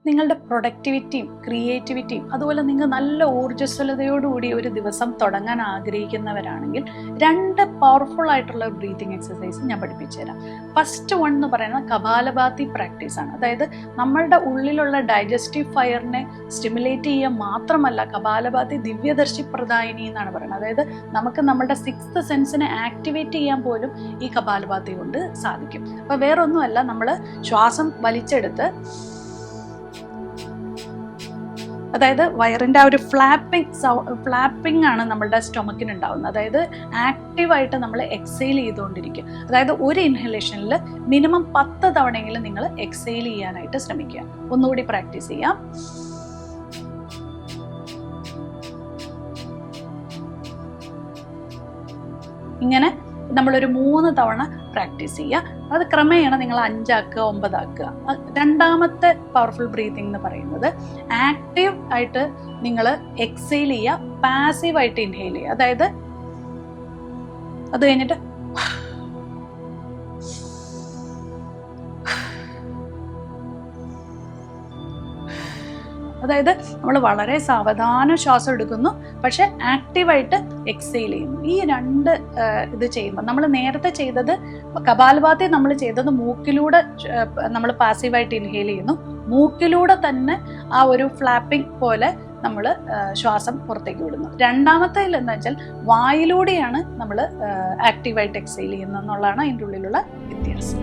നിങ്ങളുടെ പ്രൊഡക്ടിവിറ്റിയും ക്രിയേറ്റിവിറ്റിയും അതുപോലെ നിങ്ങൾ നല്ല ഊർജ്ജസ്വലതയോടുകൂടി ഒരു ദിവസം തുടങ്ങാൻ ആഗ്രഹിക്കുന്നവരാണെങ്കിൽ 2 പവർഫുൾ ആയിട്ടുള്ള ബ്രീതിങ് എക്സസൈസ് ഞാൻ പഠിപ്പിച്ചു തരാം. ഫസ്റ്റ് വൺ എന്ന് പറയുന്നത് കപാലഭാതി പ്രാക്ടീസ് ആണ്. അതായത് നമ്മളുടെ ഉള്ളിലുള്ള ഡൈജസ്റ്റീവ് ഫയറിനെ സ്റ്റിമുലേറ്റ് ചെയ്യുക മാത്രമല്ല, കപാലഭാതി ദിവ്യദർശി പ്രദായിനി എന്നാണ് പറയുന്നത്. അതായത് നമുക്ക് നമ്മുടെ 6th സെൻസിനെ ആക്ടിവേറ്റ് ചെയ്യാൻ പോലും ഈ കപാലഭാതി കൊണ്ട് സാധിക്കും. അപ്പോൾ വേറൊന്നുമല്ല, നമ്മൾ ശ്വാസം വലിച്ചെടുത്ത്, അതായത് വയറിൻ്റെ ആ ഒരു ഫ്ലാപ്പിംഗ് ആണ് നമ്മളുടെ സ്റ്റൊമക്കിന് ഉണ്ടാവുന്നത്. അതായത് ആക്റ്റീവായിട്ട് നമ്മൾ എക്സെയിൽ ചെയ്തുകൊണ്ടിരിക്കുക. അതായത് ഒരു ഇൻഹലേഷനിൽ മിനിമം 10 തവണയെങ്കിലും നിങ്ങൾ എക്സെയിൽ ചെയ്യാനായിട്ട് ശ്രമിക്കുക. ഒന്നുകൂടി പ്രാക്ടീസ് ചെയ്യാം. ഇങ്ങനെ നമ്മളൊരു 3 തവണ പ്രാക്ടീസ് ചെയ്യുക. അത് ക്രമേണ നിങ്ങൾ 5 ആക്കുക, 9 ആക്കുക. രണ്ടാമത്തെ പവർഫുൾ ബ്രീതിങ് എന്ന് പറയുന്നത് ആക്റ്റീവ് ആയിട്ട് നിങ്ങൾ എക്സെയിൽ ചെയ്യുക, പാസീവ് ആയിട്ട് ഇൻഹെയിൽ ചെയ്യുക. അതായത് അത് കഴിഞ്ഞിട്ട് അതായത് നമ്മൾ വളരെ സാവധാനം ശ്വാസം എടുക്കുന്നു, പക്ഷെ ആക്റ്റീവായിട്ട് എക്സെയിൽ ചെയ്യുന്നു. ഈ 2 ഇത് ചെയ്യുമ്പോൾ, നമ്മൾ നേരത്തെ ചെയ്തത് കപാലഭാതി നമ്മൾ ചെയ്തത് മൂക്കിലൂടെ നമ്മൾ പാസീവായിട്ട് ഇൻഹെയിൽ ചെയ്യുന്നു, മൂക്കിലൂടെ തന്നെ ആ ഒരു ഫ്ലാപ്പിംഗ് പോലെ നമ്മൾ ശ്വാസം പുറത്തേക്ക് വിടുന്നു. രണ്ടാമത്തേൽ എന്താ വെച്ചാൽ വായിലൂടെയാണ് നമ്മൾ ആക്റ്റീവായിട്ട് എക്സെയിൽ ചെയ്യുന്നത് എന്നുള്ളതാണ് അതിൻ്റെ ഉള്ളിലുള്ള വ്യത്യാസം.